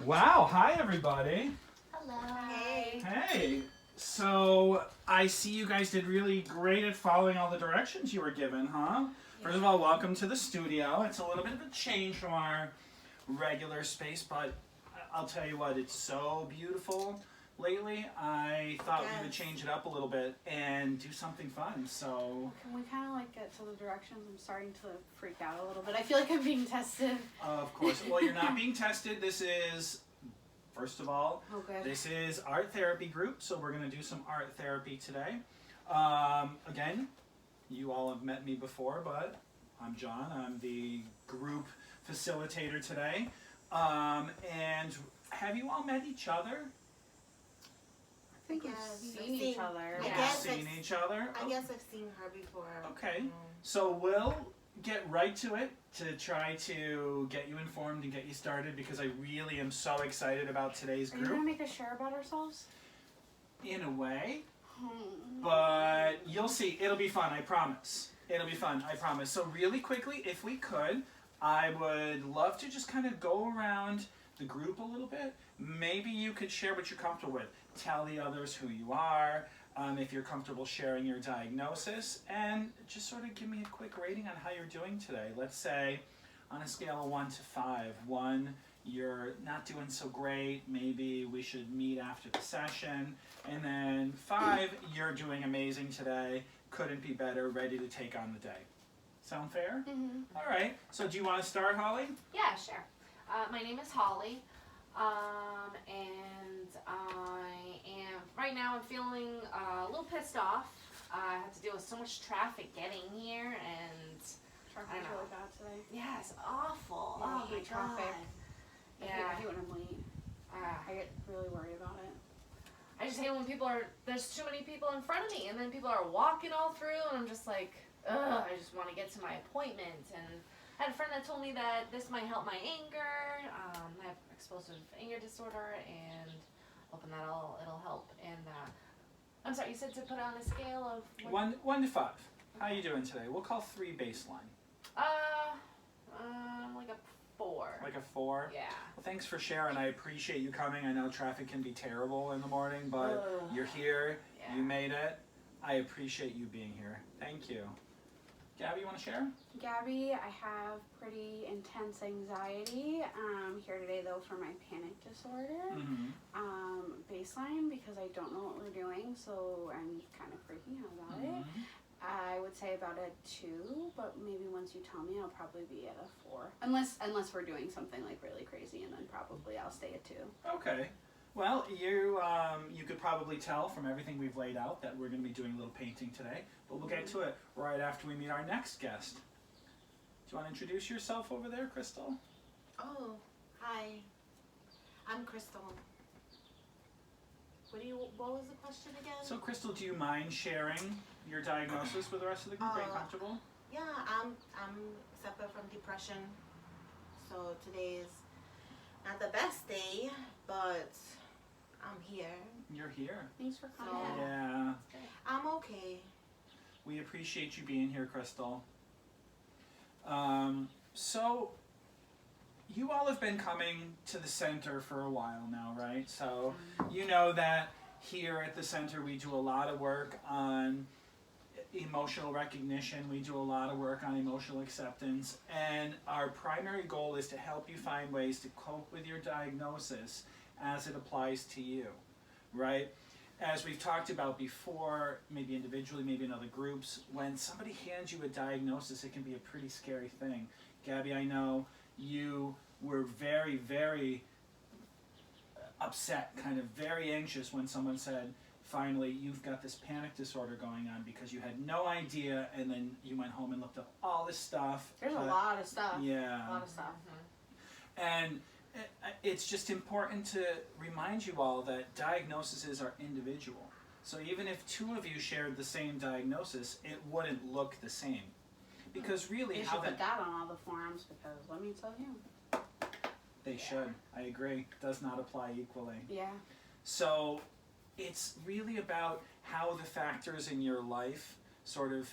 Wow, hi everybody. Hello. Hey. Hey. So I see you guys did really great at following all the directions you were given, huh? First of all, welcome to the studio. It's a little bit of a change from our regular space, but I'll tell you what, it's so beautiful lately. I thought we would change it up a little bit and do something fun. So Can we kind of like get to the directions? I'm starting to freak out a little bit. I feel like I'm being tested. of course, well, you're not being tested. This is, first of all, this is art therapy group, so we're going to do some art therapy today. Again, you all have met me before, but I'm John. I'm the group facilitator today. And have you all met each other? I think we've seen each other. Each other? I guess I've seen her before. Okay, so we'll get right to it to try to get you informed and get you started because I really am so excited about today's Are group. you going to make us share about ourselves? In a way, but you'll see. It'll be fun, I promise. It'll be fun, I promise. So really quickly, if we could, I would love to just kind of go around the group a little bit. Maybe you could share what you're comfortable with. Tell the others who you are, if you're comfortable sharing your diagnosis, and just sort of give me a quick rating on how you're doing today. Let's say on a scale of 1 to 5. 1, you're not doing so great, maybe we should meet after the session. And then 5, you're doing amazing today, couldn't be better, ready to take on the day. Sound fair? Mm-hmm. All right, so do you want to start, Holly? Yeah, sure. My name is Holly, and right now I'm feeling a little pissed off. I had to deal with so much traffic getting here, and Traffic's really bad today. yeah, it's awful. Yeah, I oh my hate traffic. God. I Yeah, hate when I'm late. I get really worried about it. I just hate when there's too many people in front of me, and then people are walking all through, and I'm just like, ugh, I just want to get to my appointment. And I had a friend that told me that this might help my anger. I have explosive anger disorder, and hoping that it'll help. And I'm sorry, you said to put on a scale of 1 to 5. How you doing today? We'll call 3 baseline. like a 4. Like a 4? Yeah. Well, thanks for sharing. I appreciate you coming. I know traffic can be terrible in the morning, but you're here. Yeah. You made it. I appreciate you being here. Thank you. Gabby, you want to share? Gabby, I have pretty intense anxiety. Here today though for my panic disorder. Baseline because I don't know what we're doing, so I'm kind of freaking out about it. I would say about a 2, but maybe once you tell me, I'll probably be at a 4. Unless we're doing something like really crazy, and then probably I'll stay at 2. Okay. Well, you could probably tell from everything we've laid out that we're going to be doing a little painting today, but we'll get to it right after we meet our next guest. Do you want to introduce yourself over there, Crystal? Oh, hi. I'm Crystal. What was the question again? So, Crystal, do you mind sharing your diagnosis with the rest of the group? Are you comfortable? Yeah, I'm suffer from depression. So today is not the best day, but I'm here. You're here. Thanks for coming. Yeah. I'm okay. We appreciate you being here, Crystal. So, you all have been coming to the center for a while now, right? So, you know that here at the center we do a lot of work on emotional recognition, we do a lot of work on emotional acceptance, and our primary goal is to help you find ways to cope with your diagnosis as it applies to you, right? As we've talked about before, maybe individually, maybe in other groups, when somebody hands you a diagnosis, it can be a pretty scary thing. Gabby, I know you were very, very upset, kind of very anxious when someone said, finally, you've got this panic disorder going on because you had no idea, and then you went home and looked up all this stuff. There's a lot of stuff. Yeah. A lot of stuff. And it's just important to remind you all that diagnoses are individual. So even if 2 of you shared the same diagnosis, it wouldn't look the same. Because really, You should put that on all the forums because let me tell you. They should. I agree. Does not apply equally. Yeah. So it's really about how the factors in your life sort of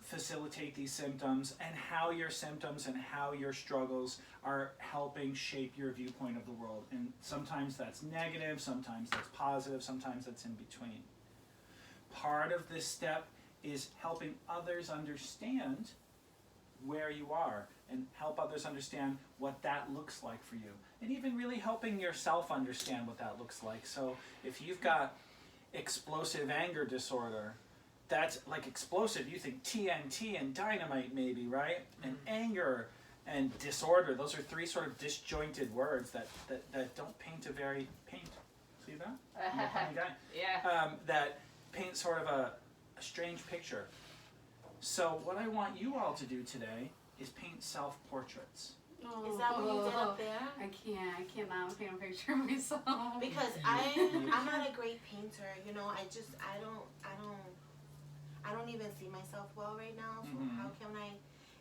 facilitate these symptoms and how your symptoms and how your struggles are helping shape your viewpoint of the world. And sometimes that's negative, sometimes that's positive, sometimes that's in between. Part of this step is helping others understand where you are and help others understand what that looks like for you. And even really helping yourself understand what that looks like. So if you've got explosive anger disorder, that's like explosive, you think TNT and dynamite maybe, right? And anger and disorder, those are three sort of disjointed words that don't paint a very, see that? I'm a funny guy. Yeah. That paint sort of a strange picture. So what I want you all to do today is paint self-portraits. Oh, Is that what you did up there? I can't now paint a picture of myself. Because I'm not a great painter, you know. I don't even see myself well right now. So how can I?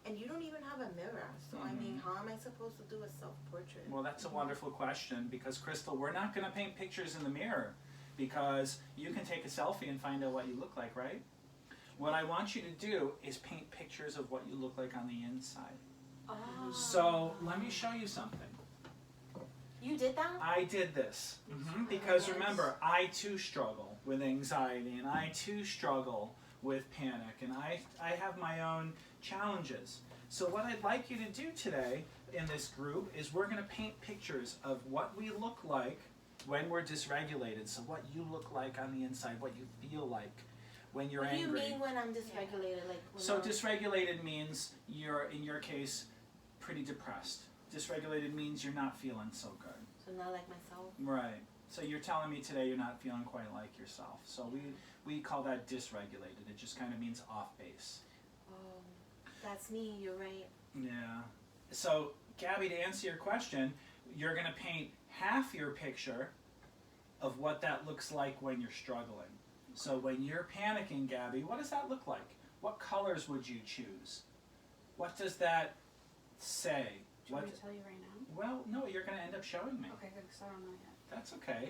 And you don't even have a mirror. So I mean, how am I supposed to do a self-portrait? Well, that's a wonderful question because Crystal, we're not going to paint pictures in the mirror because you can take a selfie and find out what you look like, right? What I want you to do is paint pictures of what you look like on the inside. Oh. So let me show you something. You did that? I did this because remember, I too struggle with anxiety and I too struggle with panic and I have my own challenges. So what I'd like you to do today in this group is we're going to paint pictures of what we look like when we're dysregulated. So what you look like on the inside, what you feel like when you're angry. What do you mean when I'm dysregulated? Like when So dysregulated means you're, in your case, pretty depressed. Dysregulated means you're not feeling so good. So not like myself? Right. So you're telling me today you're not feeling quite like yourself. So we call that dysregulated. It just kind of means off base. Oh, that's me. You're right. Yeah. So, Gabby, to answer your question, you're going to paint half your picture of what that looks like when you're struggling. So when you're panicking, Gabby, what does that look like? What colors would you choose? What does that say? Do you want me to tell you right now? Well, no, you're going to end up showing me. Okay, good, because I don't know yet. That's okay.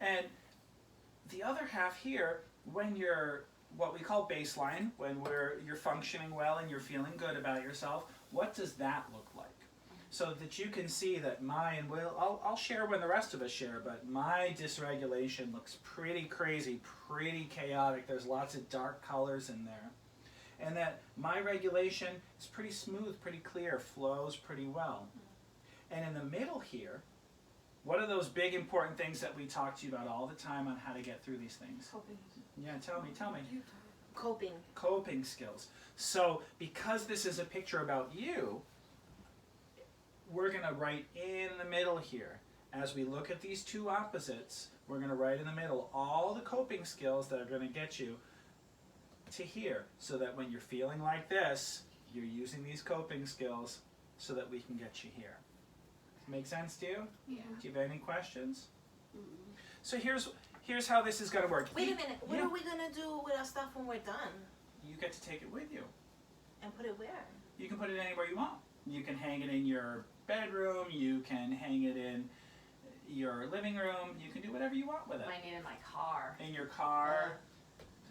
And the other half here, when you're what we call baseline, when you're functioning well and you're feeling good about yourself, what does that look like? So that you can see that mine will, I'll share when the rest of us share, but my dysregulation looks pretty crazy, pretty chaotic. There's lots of dark colors in there. And that my regulation is pretty smooth, pretty clear, flows pretty well. And in the middle here, what are those big important things that we talk to you about all the time on how to get through these things? Coping. Yeah, tell me. Coping. Coping skills. So because this is a picture about you, we're going to write in the middle here. As we look at these two opposites, we're going to write in the middle all the coping skills that are going to get you to here, so that when you're feeling like this, you're using these coping skills so that we can get you here. Make sense to you? Yeah. Do you have any questions? So here's how this is going to work. Wait a minute. What are we going to do with our stuff when we're done? You get to take it with you. And put it where? You can put it anywhere you want. You can hang it in your bedroom. You can hang it in your living room. You can do whatever you want with it. Might need in my car. In your car.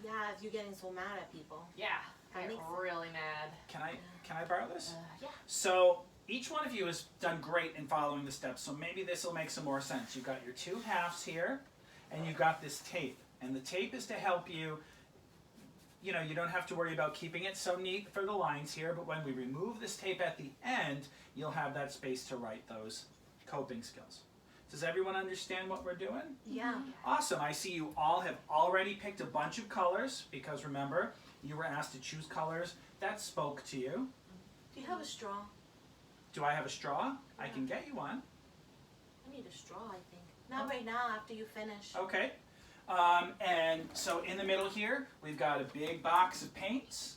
Yeah, if you're getting so mad at people. Yeah, I get really mad. Can I borrow this? Yeah. So each one of you has done great in following the steps. So maybe this will make some more sense. You've got your two halves here, and you've got this tape. And the tape is to help you. You know, you don't have to worry about keeping it so neat for the lines here, but when we remove this tape at the end, you'll have that space to write those coping skills. Does everyone understand what we're doing? Yeah. Awesome. I see you all have already picked a bunch of colors because remember, you were asked to choose colors that spoke to you. Do you have a straw? Do I have a straw? I can get you one. I need a straw, I think. Not right now, after you finish. Okay. And so in the middle here, we've got a big box of paints,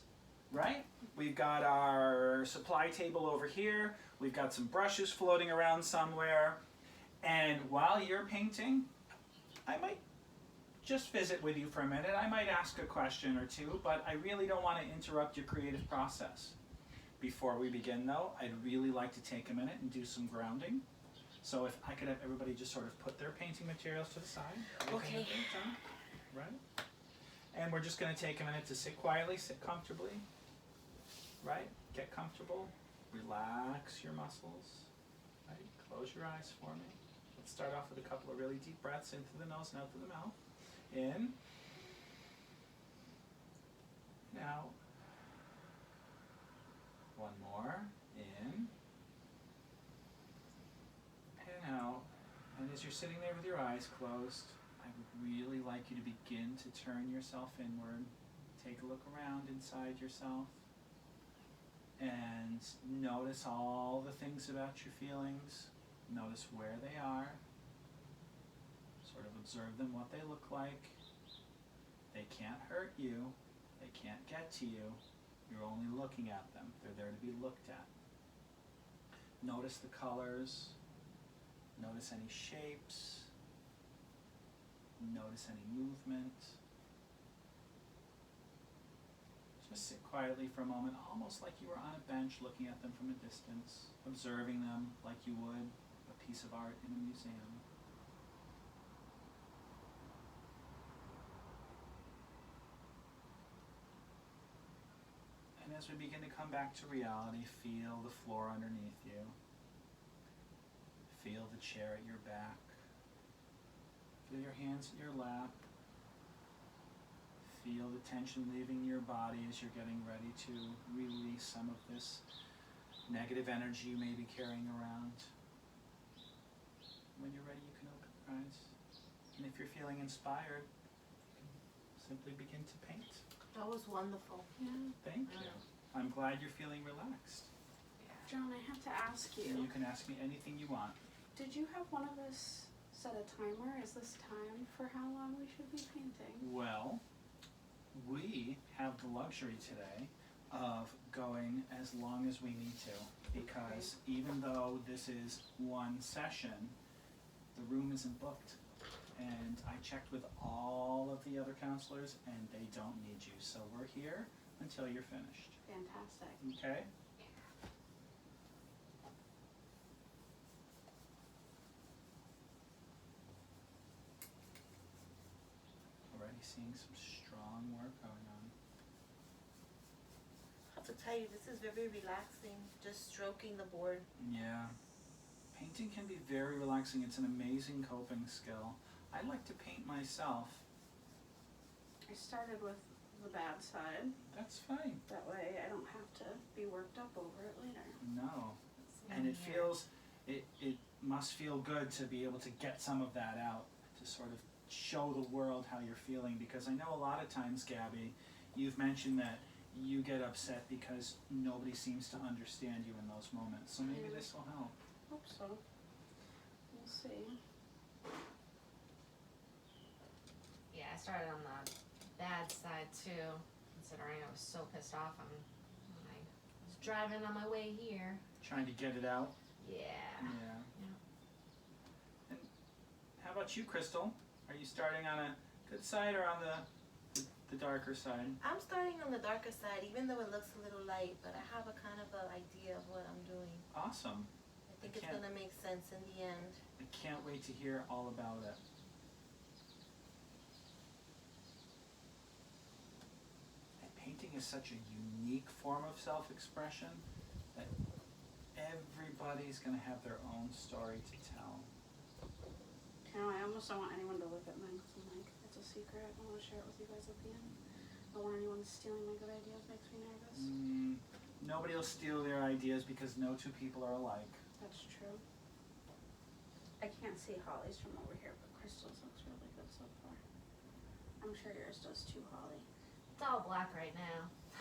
right? We've got our supply table over here. We've got some brushes floating around somewhere. And while you're painting, I might just visit with you for a minute. I might ask a question or two, but I really don't want to interrupt your creative process. Before we begin though, I'd really like to take a minute and do some grounding. So if I could have everybody just sort of put their painting materials to the side. Okay. Right? And we're just going to take a minute to sit quietly, sit comfortably. right? Get comfortable. Relax your muscles. Right? Close your eyes for me. Let's start off with a couple of really deep breaths into the nose and out through the mouth. In. And out. One more. In. And out. And as you're sitting there with your eyes closed, I would really like you to begin to turn yourself inward. Take a look around inside yourself. And notice all the things about your feelings. Notice where they are. Sort of observe them, what they look like. They can't hurt you. They can't get to you. You're only looking at them. They're there to be looked at. Notice the colors. Notice any shapes. Notice any movement. Just sit quietly for a moment, almost like you were on a bench looking at them from a distance, observing them like you would a piece of art in a museum. And as we begin to come back to reality, feel the floor underneath you. Feel the chair at your back. Feel your hands at your lap. Feel the tension leaving your body as you're getting ready to release some of this negative energy you may be carrying around. When you're ready, you can open your eyes. And if you're feeling inspired, simply begin to paint. That was wonderful. Yeah. Thank you. I'm glad you're feeling relaxed. John, I have to ask And you can ask me anything you want. Did you have one of us set a timer? Is this time for how long we should be painting? Well, we have the luxury today of going as long as we need to, because even though this is one session, the room isn't booked. And I checked with all of the other counselors and they don't need you. So we're here until you're finished. Fantastic. Okay? Already seeing some strong work going on. I have to tell you, this is very relaxing, just stroking the board. Yeah. Painting can be very relaxing. It's an amazing coping skill. I like to paint myself. I started with the bad side. That's fine. That way I don't have to be worked up over it later. No. And it feels, it must feel good to be able to get some of that out, to sort of show the world how you're feeling, because I know a lot of times, Gabby, you've mentioned that you get upset because nobody seems to understand you in those moments. So maybe this will help. Hope so. We'll see. Yeah, I started on the bad side too, considering I was so pissed off when I was driving on my way here. Trying to get it out. Yeah. Yeah. And how about you, Crystal? Are you starting on a good side or on the darker side? I'm starting on the darker side, even though it looks a little light, but I have a kind of an idea of what I'm doing. Awesome. I think it's gonna make sense in the end. I can't wait to hear all about it. And painting is such a unique form of self-expression that everybody's going to have their own story to tell. You know, I almost don't want anyone to look at mine because I'm like, it's a secret. I want to share it with you guys at the end. I don't want anyone stealing my good ideas. Makes me nervous. Nobody will steal their ideas because no two people are alike. That's true. I can't see Holly's from over here, but Crystal's looks really good so far. I'm sure yours does too, Holly. It's all black right now. It's,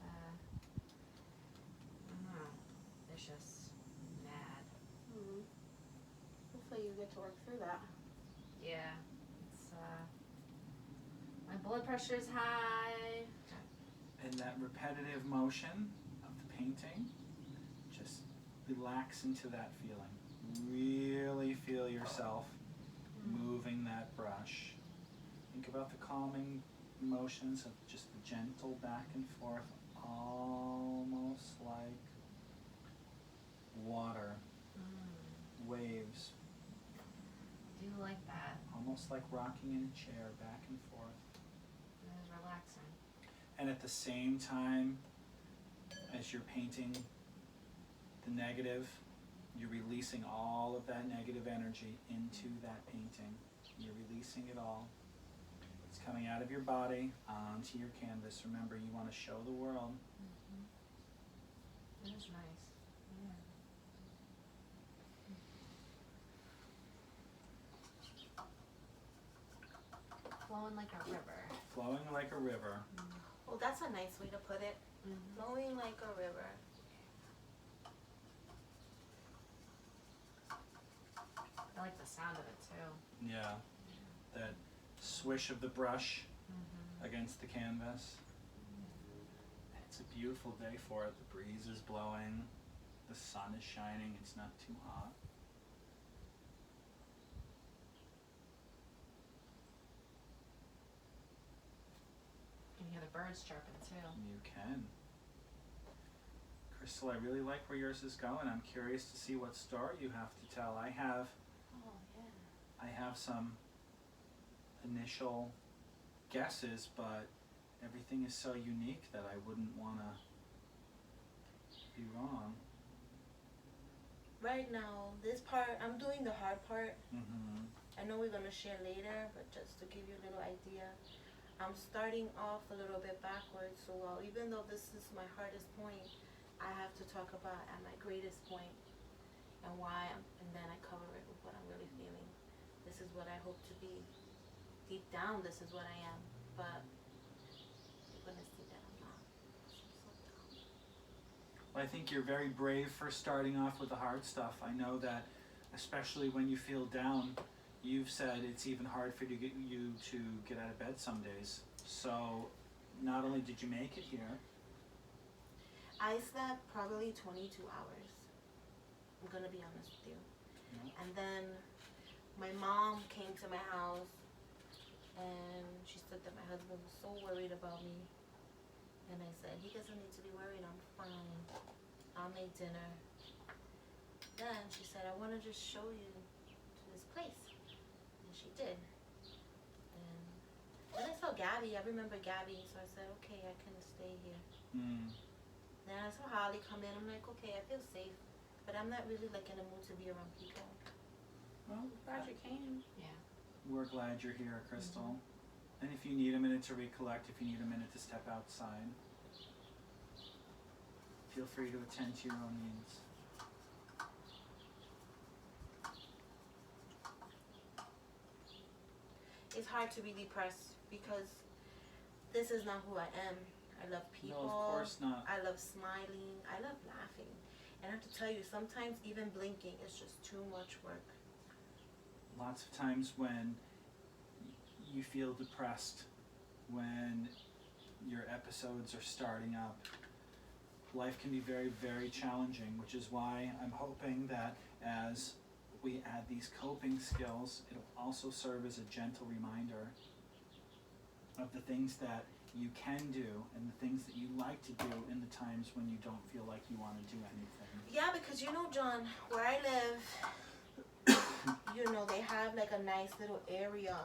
I don't know, vicious, mad. Hopefully you get to work through that. Yeah, it's, my blood pressure's high. And that repetitive motion of the painting, just relax into that feeling. Really feel yourself moving that brush. Think about the calming motions of just the gentle back and forth, almost like water, waves. I do like that. Almost like rocking in a chair back and forth. It is relaxing. And at the same time, as you're painting the negative, you're releasing all of that negative energy into that painting. You're releasing it all. It's coming out of your body onto your canvas. Remember, you want to show the world. It is nice. Flowing like a river. Flowing like a river. Well, that's a nice way to put it. Flowing like a river. I like the sound of it too. Yeah. That swish of the brush against the canvas. It's a beautiful day for it. The breeze is blowing. The sun is shining. It's not too hot. You can hear the birds chirping too. You can. Crystal, I really like where yours is going. I'm curious to see what story you have to tell. I have some initial guesses, but everything is so unique that I wouldn't want to be wrong. Right now, this part, I'm doing the hard part. Mm-hmm. I know we're going to share later, but just to give you a little idea, I'm starting off a little bit backwards. So even though this is my hardest point, I have to talk about at my greatest point and why, and then I cover it with what I'm really feeling. This is what I hope to be. Deep down, this is what I am, but you're going to see that I'm not. Well, I think you're very brave for starting off with the hard stuff. I know that, especially when you feel down, you've said it's even hard for you to get out of bed some days. So, not only did you make it here, I slept probably 22 hours. I'm going to be honest with you. Yeah. And then my mom came to my house and she said that my husband was so worried about me. And I said, he doesn't need to be worried, I'm fine. I'll make dinner. Then she said, I want to just show you to this place. And she did. And then I saw Gabby. I remember Gabby, so I said, okay, I can stay here. Then I saw Holly come in. I'm like, okay, I feel safe. But I'm not really like in a mood to be around people. well, Glad you came. Yeah. we're glad you're here, Crystal. And if you need a minute to recollect, if you need a minute to step outside, feel free to attend to your own needs. It's hard to be depressed because this is not who I am. I love people. No, of course not. I love smiling. I love laughing. And I have to tell you, sometimes even blinking is just too much work. Lots of times when you feel depressed, when your episodes are starting up, life can be very, very challenging, which is why I'm hoping that as we add these coping skills, it'll also serve as a gentle reminder of the things that you can do and the things that you like to do in the times when you don't feel like you want to do anything. Yeah, because you know, John, where I live, you know, they have like a nice little area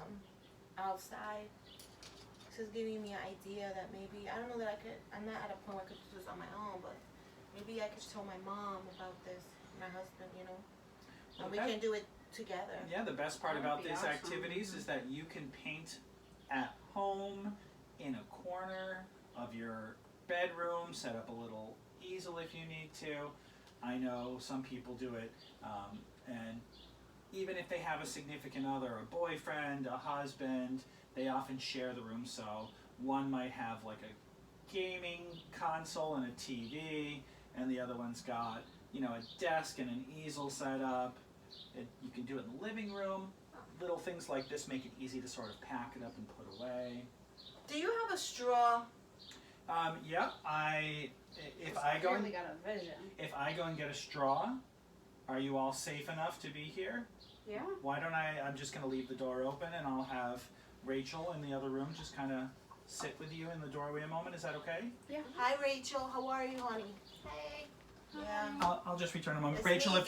outside. This is giving me an idea that maybe, I don't know that I'm not at a point where I could do this on my own, but maybe I could tell my mom about this, my husband, you know, and we can do it together. Yeah, the best part That about would be these awesome. activities is that you can paint at home in a corner of your bedroom, set up a little easel if you need to. I know some people do it, and even if they have a significant other, a boyfriend, a husband, they often share the room, so one might have like a gaming console and a TV, and the other one's got, you know, a desk and an easel set up. You can do it in the living room. Little things like this make it easy to sort of pack it up and put away. Do you have a straw? Yeah, if I go Clearly got a vision. if I go and get a straw, are you all safe enough to be here? Yeah. Why don't I'm just going to leave the door open and I'll have Rachel in the other room just kind of sit with you in the doorway a moment. Is that okay? Yeah. Hi, Rachel. How are you, honey? Hey. Yeah. I'll just return a moment. It's Rachel, me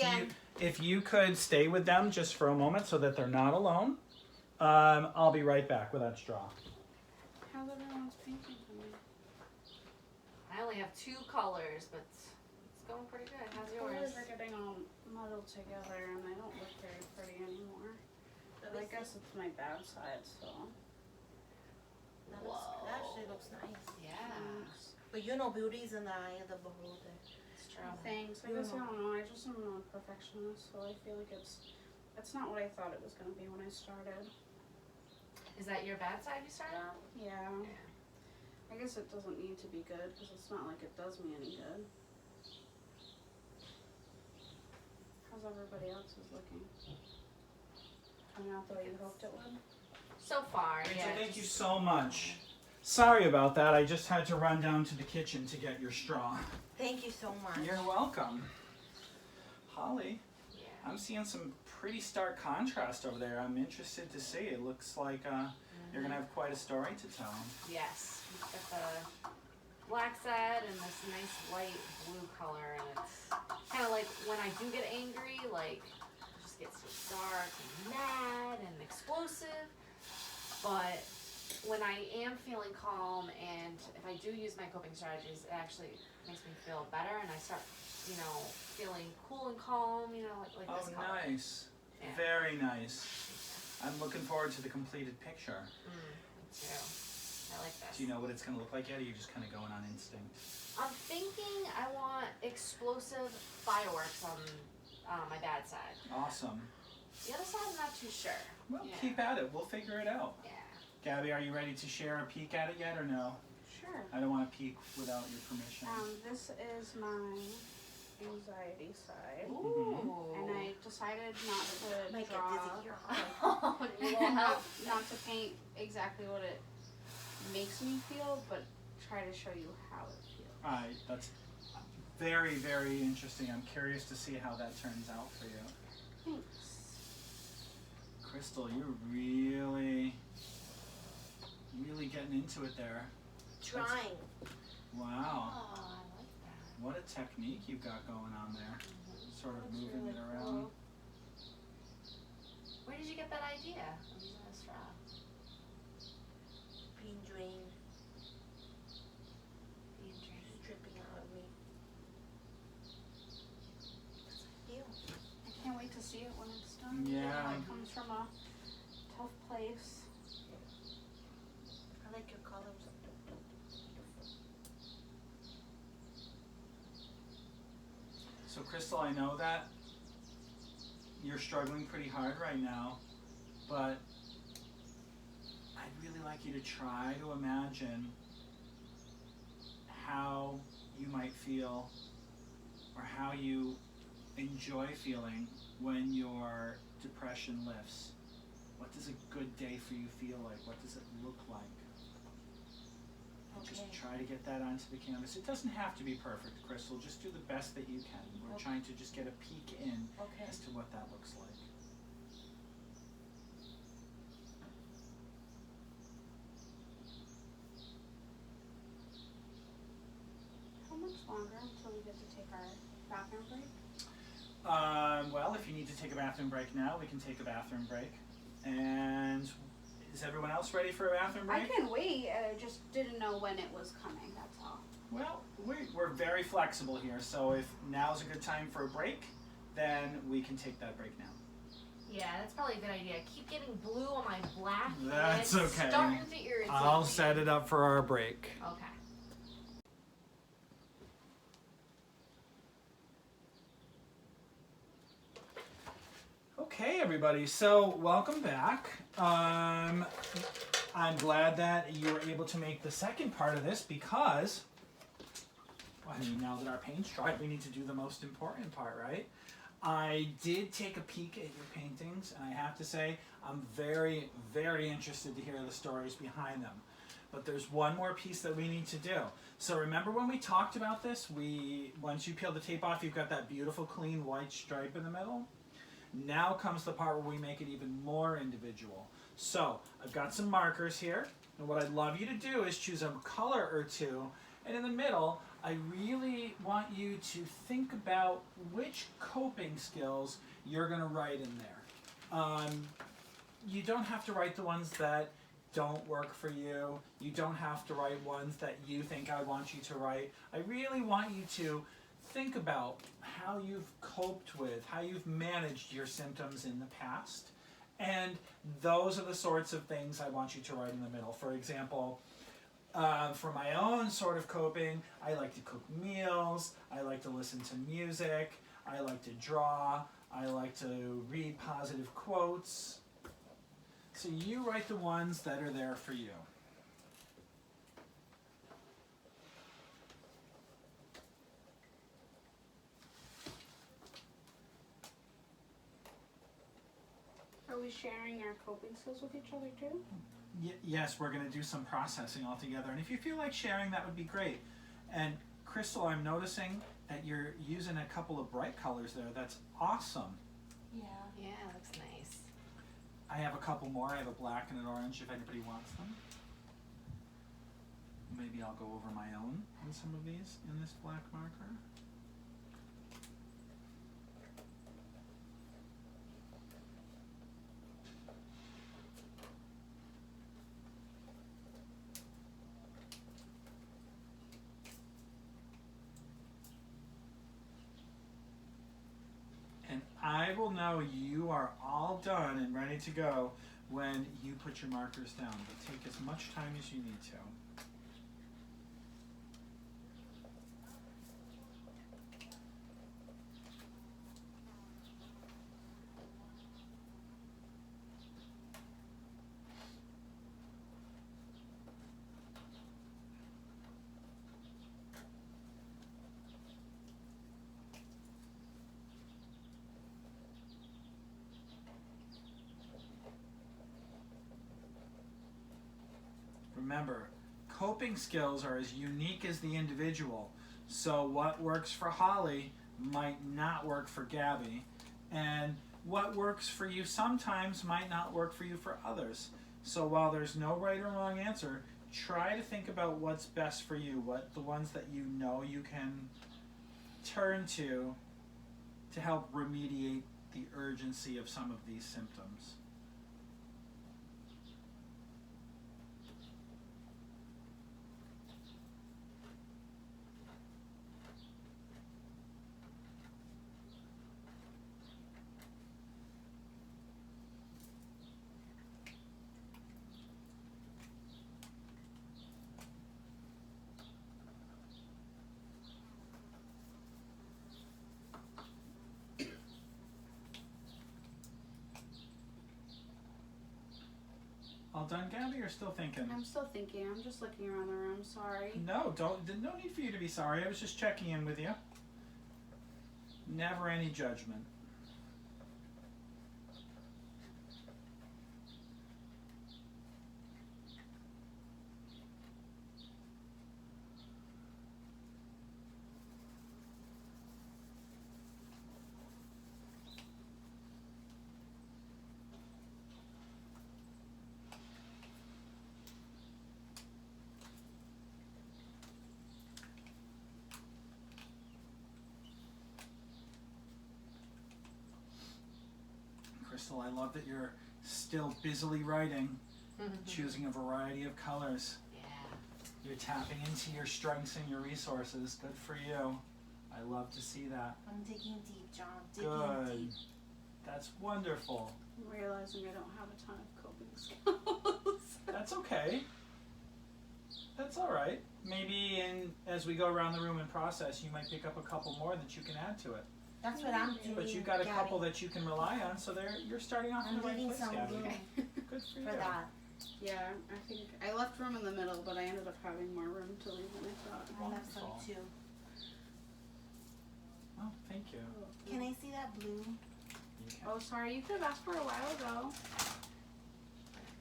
if again. you could stay with them just for a moment so that they're not alone. I'll be right back with that straw. How's everyone's painting for me? only have 2 colors, but it's going pretty good. How's The yours? colors are getting all muddled together and they don't look very pretty anymore. But I guess it's my bad side, so. That actually looks nice. Yeah. But beauty is in the eye of the beholder. It's true. Thanks. I guess I don't know. I just am not a perfectionist, so I feel like it's not what I thought it was gonna be when I started. Is that your bad side you started on? Yeah. I guess it doesn't need to be good because it's not like it does me any good. How's everybody else's looking? Coming out the way you hoped it would? So far, Rachel, yeah. thank you so much. Sorry about that. I just had to run down to the kitchen to get your straw. Thank you so much. You're welcome. Holly, Yeah. I'm seeing some pretty stark contrast over there. I'm interested to see. It looks like you're going to have quite a story to tell. Yes. We've got the black side and this nice light blue color, and it's kind of like when I do get angry, like it just gets so dark and mad and explosive. But when I am feeling calm and if I do use my coping strategies, it actually makes me feel better, and I start, feeling cool and calm, like Oh, this color. nice. Yeah. Very nice. I'm looking forward to the completed picture. Me too. I like this. Do you know what it's going to look like yet, or are you just kind of going on instinct? I'm thinking I want explosive fireworks on my bad side. Awesome. The other side, I'm not too sure. Well, Yeah. keep at it. We'll figure it out. Yeah. Gabby, are you ready to share a peek at it yet, or no? Sure. I don't want to peek without your permission. This is my anxiety side. Ooh. And I decided not to Might get draw, dizzy here. Oh, you will help. not to paint exactly what it makes me feel, but try to show you how it feels. All right, that's very, very interesting. I'm curious to see how that turns out for you. Thanks. Crystal, you're really getting into it there. Trying. Wow. Oh, I like that. What a technique you've got going on there. Sort of That's moving really it around. cool. Where did you get that idea of using a straw? Being drained. Being trained. It's dripping out of me. Ew. I can't wait to see it when it's done. Yeah. It comes from a tough place. I like your colors. So Crystal, I know that you're struggling pretty hard right now, but I'd really like you to try to imagine how you might feel or how you enjoy feeling when your depression lifts. What does a good day for you feel like? What does it look like? And just Okay. try to get that onto the canvas. It doesn't have to be perfect, Crystal. Just do the best that you can. We're Okay. trying to just get a peek in Okay. as to what that looks like. How much longer until we get to take our bathroom break? Well, if you need to take a bathroom break now, we can take a bathroom break. And is everyone else ready for a bathroom break? I can wait. I just didn't know when it was coming. That's all. Well, we're very flexible here, so if now's a good time for a break, then we can take that break now. Yeah, that's probably a good idea. I keep getting blue on my black. and That's it's okay. Starting to irritate I'll me. set it up for our break. Okay. Okay, everybody, so welcome back. I'm glad that you were able to make the second part of this because, well, I mean, now that our paint's dried, we need to do the most important part, right? I did take a peek at your paintings, and I have to say, I'm very, very interested to hear the stories behind them. But there's one more piece that we need to do. So remember when we talked about this, once you peel the tape off, you've got that beautiful clean white stripe in the middle. Now comes the part where we make it even more individual. So I've got some markers here, and what I'd love you to do is choose a color or two, and in the middle, I really want you to think about which coping skills you're going to write in there. You don't have to write the ones that don't work for you. You don't have to write ones that you think I want you to write. I really want you to think about how you've coped with, how you've managed your symptoms in the past. And those are the sorts of things I want you to write in the middle. For example, for my own sort of coping, I like to cook meals, I like to listen to music, I like to draw, I like to read positive quotes. So you write the ones that are there for you. Are we sharing our coping skills with each other too? Yes, we're going to do some processing all together. And if you feel like sharing, that would be great. And Crystal, I'm noticing that you're using a couple of bright colors there. That's awesome. Yeah. Yeah, looks nice. I have a couple more. I have a black and an orange if anybody wants them. Maybe I'll go over my own in some of these in this black marker. And I will know you are all done and ready to go when you put your markers down. But take as much time as you need to. Remember, coping skills are as unique as the individual. So what works for Holly might not work for Gabby. And what works for you sometimes might not work for you for others. So while there's no right or wrong answer, try to think about what's best for you, what the ones that you know you can turn to help remediate the urgency of some of these symptoms. All done, Gabby, or still thinking? I'm still thinking. I'm just looking around the room. Sorry. No, no need for you to be sorry. I was just checking in with you. Never any judgment. Crystal, I love that you're still busily writing, choosing a variety of colors. Yeah. You're tapping into your strengths and your resources. Good for you. I love to see that. I'm digging deep, John. Good. Digging deep. That's wonderful. I'm realizing I don't have a ton of coping skills. That's okay. That's all right. Maybe as we go around the room and process, you might pick up a couple more that you can add to it. That's what I'm doing. But you got a couple Gabby. that you can rely on, so you're starting off in I'm the right getting place, some Gabby. glue Good for you. for that. Yeah, I think I left room in the middle, but I ended up having more room to leave than I thought. I have some Wonderful. too. Oh, thank you. Can I see that blue? You can. Oh, sorry. You could have asked for a while ago.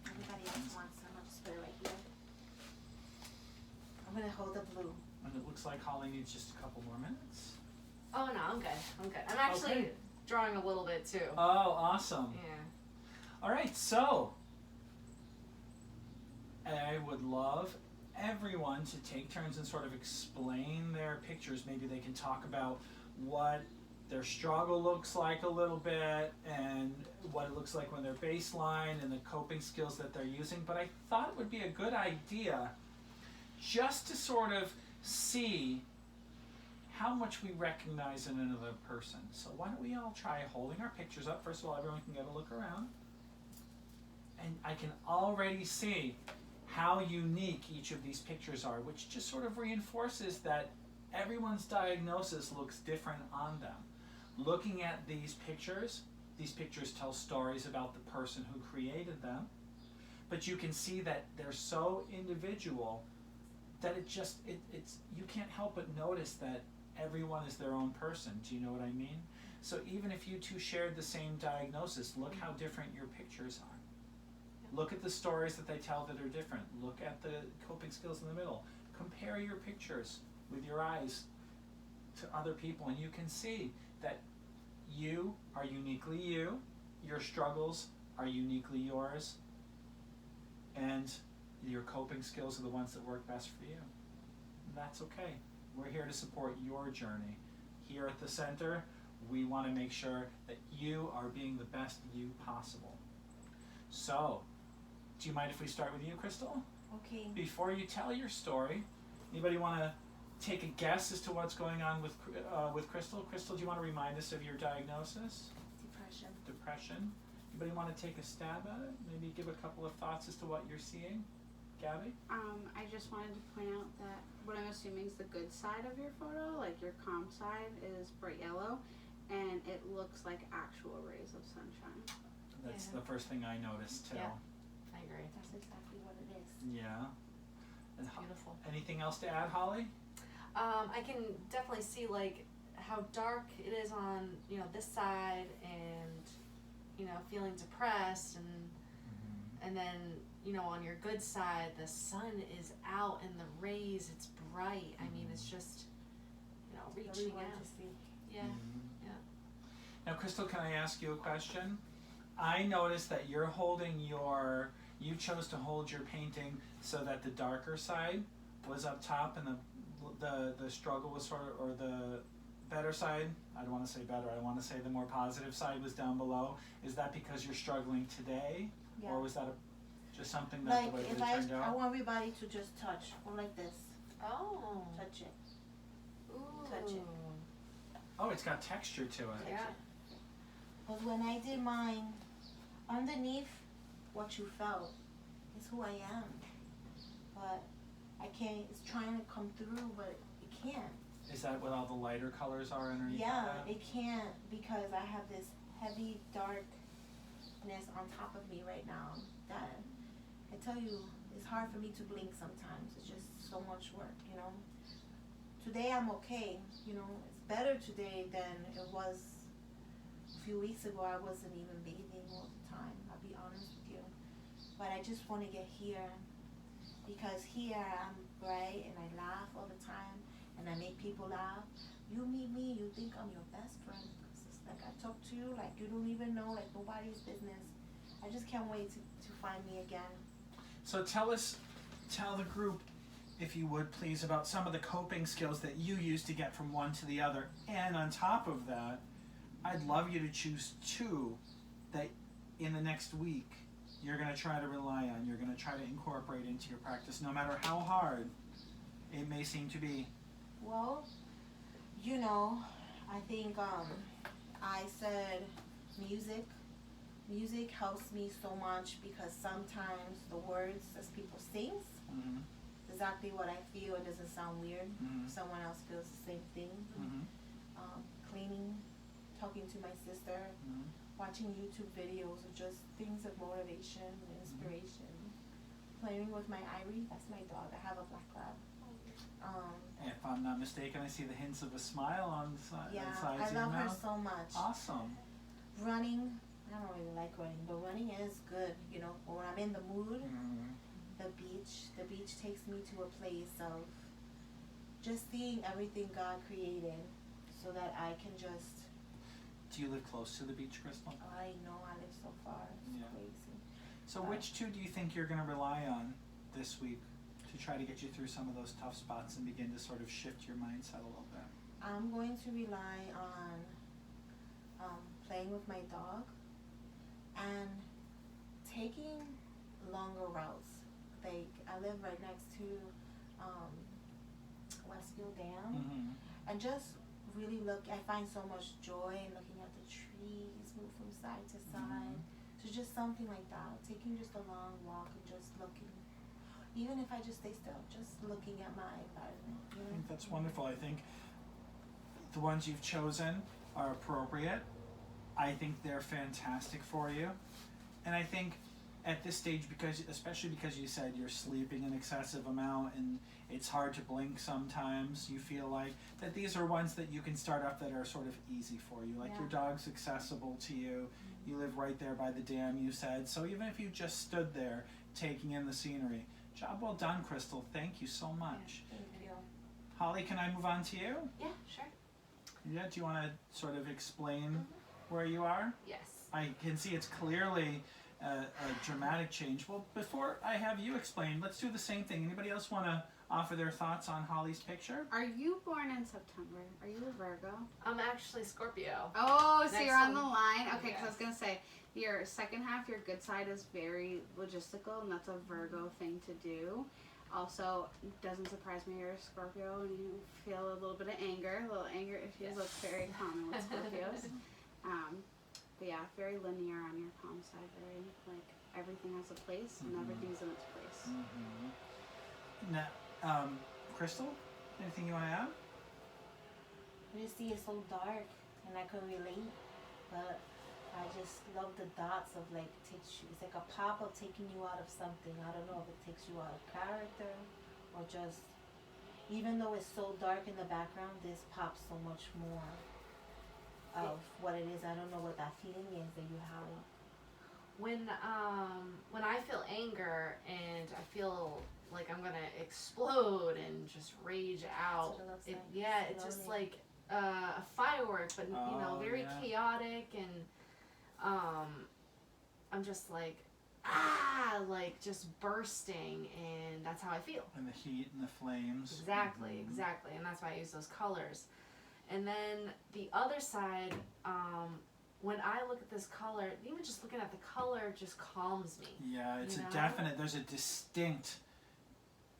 Everybody else wants some. I'll just put it right here. I'm gonna hold the blue. And it looks like Holly needs just a couple more minutes. Oh no, I'm good. I'm good. I'm actually Okay. drawing a little bit too. Oh, awesome. Yeah. All right, so I would love everyone to take turns and sort of explain their pictures. Maybe they can talk about what their struggle looks like a little bit, and what it looks like when they're baseline, and the coping skills that they're using. But I thought it would be a good idea just to sort of see how much we recognize in another person. So why don't we all try holding our pictures up? First of all, everyone can get a look around. And I can already see how unique each of these pictures are, which just sort of reinforces that everyone's diagnosis looks different on them. Looking at these pictures tell stories about the person who created them, but you can see that they're so individual that it's you can't help but notice that everyone is their own person. Do you know what I mean? So even if you two shared the same diagnosis, look how different your pictures are. Look at the stories that they tell that are different. Look at the coping skills in the middle. Compare your pictures with your eyes to other people, and you can see that you are uniquely you, your struggles are uniquely yours, and your coping skills are the ones that work best for you. And that's okay. We're here to support your journey. Here at the center, we want to make sure that you are being the best you possible. So, do you mind if we start with you, Crystal? Okay. Before you tell your story, anybody want to take a guess as to what's going on with Crystal? Crystal, do you want to remind us of your diagnosis? Depression. Anybody want to take a stab at it? Maybe give a couple of thoughts as to what you're seeing? Gabby? I just wanted to point out that what I'm assuming is the good side of your photo, like your calm side, is bright yellow, and it looks like actual rays of sunshine. That's the first thing I noticed too. Yeah. I agree. That's exactly what it is. Yeah. And Beautiful. anything else to add, Holly? I can definitely see like how dark it is on, you know, this side, and, you know, feeling depressed, and then, you know, on your good side, the sun is out and the rays, it's bright. I mean, it's just, you know, reaching Everyone out. to see. Yeah. Mm-hmm. Yeah. Now, Crystal, can I ask you a question? I noticed that you're holding you chose to hold your painting so that the darker side was up top and the struggle was sort of, or the better side, I don't want to say better, I want to say the more positive side was down below. Is that because you're struggling today? Yeah. Or was that just something that Like the way if that it turned I out? want everybody to just touch, go like this, Oh. touch it. Ooh. Touch it. Oh, it's got texture to it. Yeah. Because when I did mine, underneath what you felt is who I am. But I can't, it's trying to come through, but it can't. Is that what all the lighter colors are underneath Yeah, that? it can't, because I have this heavy darkness on top of me right now that I tell you, it's hard for me to blink sometimes. It's just so much work, you know. Today I'm okay, you know. It's better today than it was a few weeks ago. I wasn't even bathing all the time, I'll be honest with you. But I just want to get here, because here I'm bright and I laugh all the time and I make people laugh. You meet me, you think I'm your best friend. 'Cause it's like I talk to you like you don't even know, like nobody's business. I just can't wait to find me again. So tell the group, if you would please, about some of the coping skills that you use to get from one to the other. And on top of that, I'd love you to choose two that in the next week you're going to try to rely on, you're going to try to incorporate into your practice, no matter how hard it may seem to be. Well, you know, I think I said music. Music helps me so much, because sometimes the words as people sing, Mm-hmm. exactly what I feel. It doesn't sound weird. Mm-hmm. Someone else feels the same thing. Mm-hmm. Cleaning, talking to my sister, Mm-hmm. watching YouTube videos of just things of motivation and inspiration. Playing with my Irie, that's my dog. I have a black lab. If I'm not mistaken, I see the hints of a smile on the Yeah, sides I of your love her mouth. so much. Awesome. Running, I don't really like running, but running is good, you know. But when I'm in the mood, Mm-hmm. the beach takes me to a place of just seeing everything God created, so that I can just, Do you live close to the beach, Crystal? I know I live so far, it's Yeah. crazy. So which two do you think you're going to rely on this week to try to get you through some of those tough spots and begin to sort of shift your mindset a little bit? I'm going to rely on playing with my dog and taking longer routes. Like, I live right next to Westfield Dam, and just really I find so much joy in looking at the trees move from side to side. So just something like that, taking just a long walk and just looking, even if I just stay still, just looking at my environment. You know? I think that's wonderful. I think the ones you've chosen are appropriate. I think they're fantastic for you. And I think at this stage, especially because you said you're sleeping an excessive amount and it's hard to blink sometimes, you feel like that these are ones that you can start off that are sort of easy for you. Like your dog's accessible to you. You live right there by the dam, you said. So even if you just stood there taking in the scenery, job well done, Crystal. Thank you so much. Thank you. Holly, can I move on to you? Yeah, sure. Yeah, do you want to sort of explain where you are? Yes. I can see it's clearly a dramatic change. Well, before I have you explain, let's do the same thing. Anybody else want to offer their thoughts on Holly's picture? Are you born in September? Are you a Virgo? I'm actually Scorpio. Oh, so Next you're on one. the line. Okay, because Yes. I was gonna say your second half, your good side is very logistical, and that's a Virgo thing to do. Also, it doesn't surprise me you're a Scorpio and you feel a little bit of anger. A little anger issues. That's very common with Scorpios. But yeah, very linear on your palm side. Very like everything has a place and everything's in its place. Now, Crystal, anything you want to add? You see, it's so dark, and I can relate, but I just love the dots of like it's like a pop up taking you out of something. I don't know if it takes you out of character or just, even though it's so dark in the background, this pops so much more of what it is. I don't know what that feeling is that you have. When I feel anger and I feel like I'm gonna explode and just rage out, That's what it looks like. yeah, it's just like a firework, but you know, very chaotic, and I'm just like like just bursting, and that's how I feel. And the heat and the flames. Exactly, and that's why I use those colors. And then the other side, when I look at this color, even just looking at the color just calms me. Yeah, it's You a know? definite, there's a distinct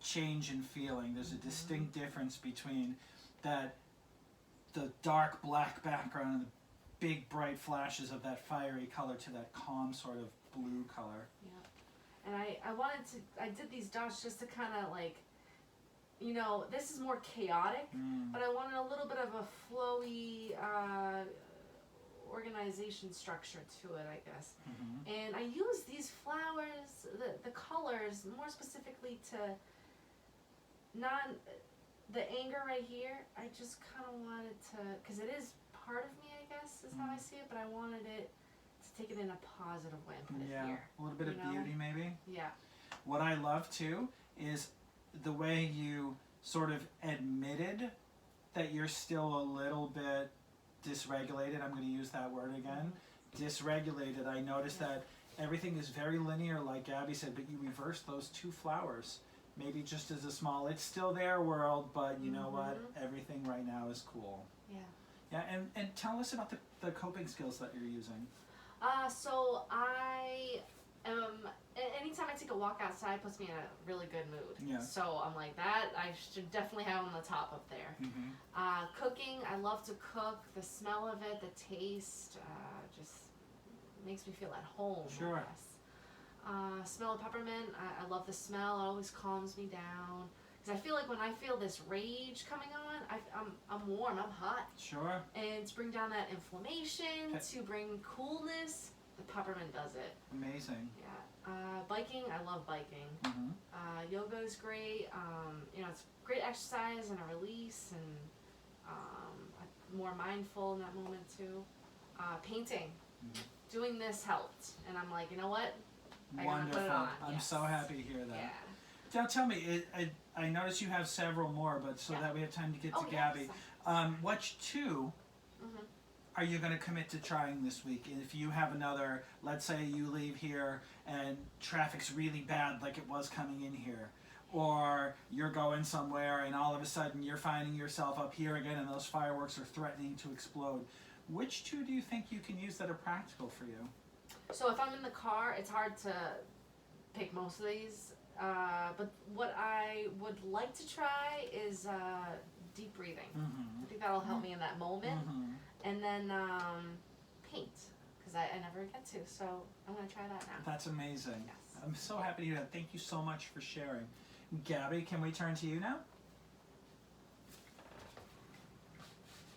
change in feeling. There's a distinct difference between the dark black background and the big bright flashes of that fiery color to that calm sort of blue color. Yeah. And I did these dots just to kind of like, you know, this is more chaotic, but I wanted a little bit of a flowy organization structure to it, I guess. And I use these flowers, the colors, more specifically to the anger right here. I just kind of wanted to, because it is part of me, I guess, is how I see it, but I wanted it to take it in a positive way and put it here. A little bit of beauty maybe. Yeah. What I love too is the way you sort of admitted that you're still a little bit dysregulated. I'm going to use that word again. Dysregulated. I noticed that everything is very linear, like Gabby said, but you reversed those two flowers. Maybe just as a small, it's still their world, but you know what? Everything right now is cool. Yeah. Yeah, and tell us about the coping skills that you're using. So I anytime I take a walk outside, it puts me in a really good mood. Yeah. So I'm like, that I should definitely have on the top up there. Cooking, I love to cook. The smell of it, the taste, just makes me feel at home. Sure. I guess. Smell of peppermint, I love the smell. It always calms me down. Because I feel like when I feel this rage coming on, I'm warm, I'm hot. Sure. And to bring down that inflammation, to bring coolness, the peppermint does it. Amazing. Yeah. Biking, I love biking. Yoga is great. You know, it's great exercise and a release, and I'm more mindful in that moment too. Painting. Doing this helped. And I'm like, you know what? I gotta Wonderful. put it on. I'm Yes. so happy to hear that. Yeah. Now tell me, I notice you have several more, but so that we have time to get to Gabby. Which two are you going to commit to trying this week? If you have another, let's say you leave here and traffic's really bad like it was coming in here, or you're going somewhere and all of a sudden you're finding yourself up here again and those fireworks are threatening to explode. Which two do you think you can use that are practical for you? So if I'm in the car, it's hard to pick most of these. But what I would like to try is deep breathing. I think that'll help me in that moment. And then paint, because I never get to. So I'm going to try that now. That's amazing. Yes. I'm so happy to hear that. Thank you so much for sharing. Gabby, can we turn to you now?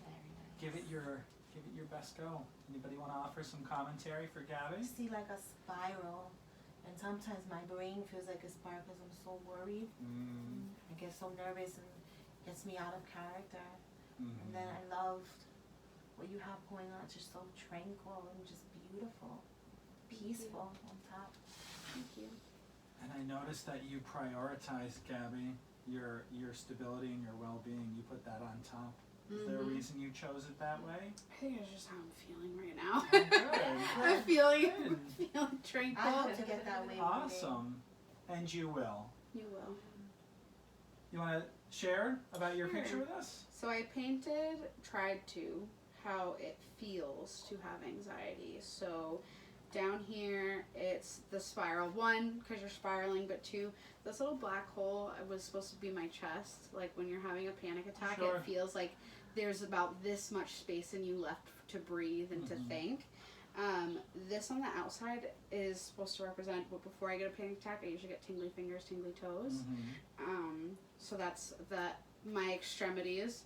Very nice. Give it your best go. Anybody want to offer some commentary for Gabby? I see like a spiral, and sometimes my brain feels like a spiral because I'm so worried. I get so nervous and gets me out of character. And then I loved what you have going on. It's just so tranquil and just beautiful, peaceful on top. Thank you. And I noticed that you prioritize, Gabby, your stability and your well-being. You put that on top. Is there a reason you chose it that way? I think it's just how I'm feeling right now. Good. I'm feeling tranquil. I hope to get that way one day. Awesome. And you will. You will. You want to share about your picture with us? So I tried to, how it feels to have anxiety. So down here, it's the spiral. One, because you're spiraling, but two, this little black hole was supposed to be my chest. Like when you're having a panic attack, Sure. it feels like there's about this much space in you left to breathe and to think. This on the outside is supposed to represent, but before I get a panic attack, I usually get tingly fingers, tingly toes. So that's my extremities.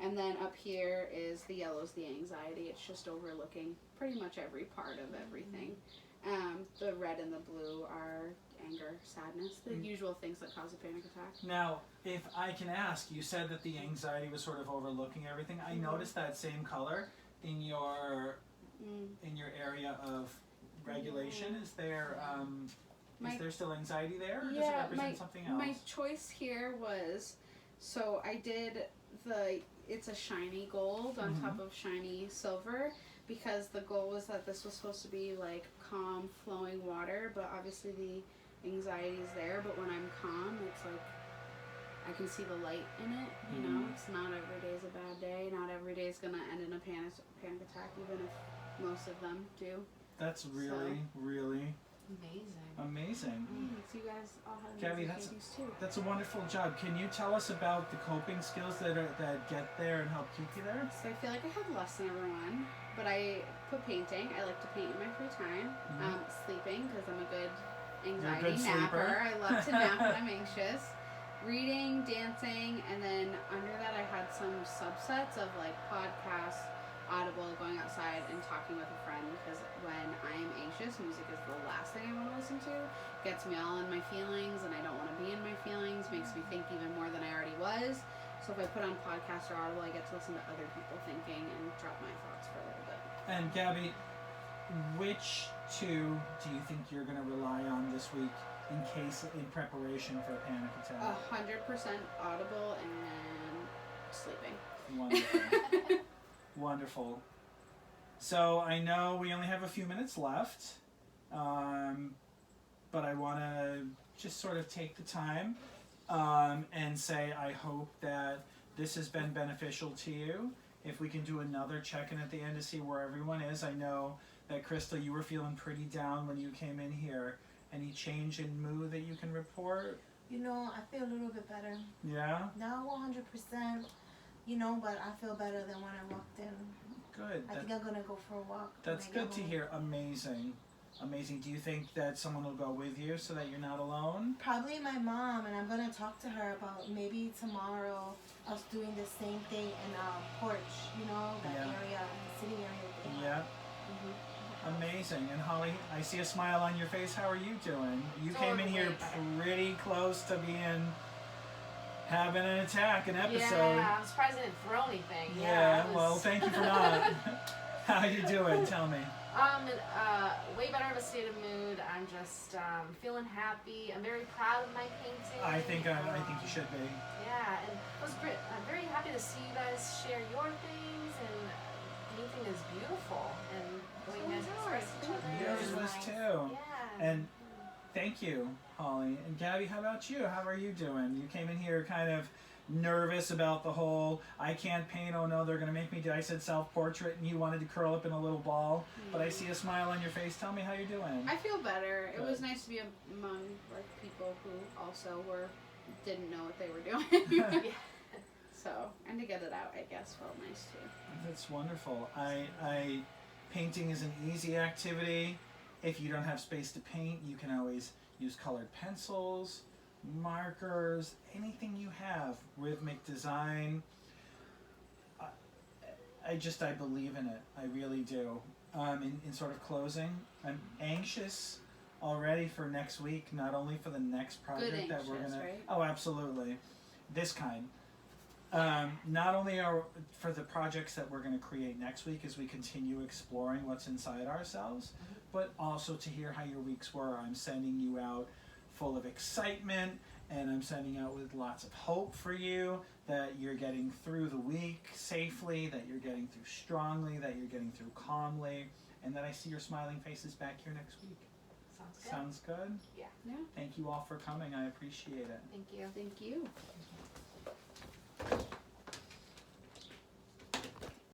And then up here is the yellow's the anxiety. It's just overlooking pretty much every part of everything. The red and the blue are anger, sadness, the usual things that cause a panic attack. Now, if I can ask, you said that the anxiety was sort of overlooking everything. I noticed that same color in your area of regulation. Is there still anxiety there, or does it represent something else? My choice here was, so I did it's a shiny gold on top of shiny silver, because the goal was that this was supposed to be like calm, flowing water, but obviously the anxiety is there, but when I'm calm, it's like I can see the light in it, you know? It's not every day is a bad day, not every day is going to end in a panic attack, even if most of them do. That's really, really amazing. So you guys all have Gabby, amazing paintings too. That's a wonderful job. Can you tell us about the coping skills that get there and help keep you there? So I feel like I have less than everyone, but I put painting. I like to paint in my free time. Sleeping, because I'm a good anxiety napper. I love to nap when I'm anxious. Reading, dancing, and then under that I had some subsets of like podcasts, Audible, going outside and talking with a friend, because when I'm anxious, music is the last thing I want to listen to. Gets me all in my feelings, and I don't want to be in my feelings, makes me think even more than I already was. So if I put on podcast or Audible, I get to listen to other people thinking and drop my thoughts for a little bit. And Gabby, which two do you think you're going to rely on this week in preparation for a panic attack? 100% Audible and sleeping. Wonderful. Wonderful. So I know we only have a few minutes left, but I want to just sort of take the time and say I hope that this has been beneficial to you. If we can do another check-in at the end to see where everyone is. I know that, Crystal, you were feeling pretty down when you came in here. Any change in mood that you can report? You know, I feel a little bit better. Yeah? Not 100%, you know, but I feel better than when I walked in. Good. I think I'm going to go for a walk. That's good to hear. Amazing. Amazing. Do you think that someone will go with you so that you're not alone? Probably my mom, and I'm going to talk to her about maybe tomorrow us doing the same thing in Porch, you know, that area, the city area. Yeah. Amazing. And Holly, I see a smile on your face. How are you doing? You came in here pretty close to having an attack, an episode. Yeah, I'm surprised I didn't throw anything. Yeah, well, thank you for not. How you doing? Tell me. Way better of a state of mood. I'm just feeling happy. I'm very proud of my painting. I think you should be. Yeah, and it was great. I'm very happy to see you guys share your things, and painting is beautiful, and the way you guys express each other. Yours was too. Yeah. And thank Thank you, Holly. And Gabby, how about you? How are you doing? You came in here kind of nervous about the whole, I can't paint, oh no, they're going to make me do, I said self-portrait, and you wanted to curl up in a little ball, but I see a smile on your face. Tell me how you're doing. I feel better. Good. It was nice to be among like people who also didn't know what they were doing. So, and to get it out, I guess, felt nice too. That's wonderful. Painting is an easy activity. If you don't have space to paint, you can always use colored pencils, markers, anything you have, rhythmic design. I believe in it. I really do. In sort of closing, I'm anxious already for next week, not only for the next project that we're gonna. Right? Oh, absolutely. This kind. Not only for the projects that we're going to create next week as we continue exploring what's inside ourselves, but also to hear how your weeks were. I'm sending you out full of excitement, and I'm sending out with lots of hope for you that you're getting through the week safely, that you're getting through strongly, that you're getting through calmly, and that I see your smiling faces back here next week. Sounds good. Sounds good? Yeah. Yeah. Thank you all for coming. I appreciate it. Thank you. Thank you.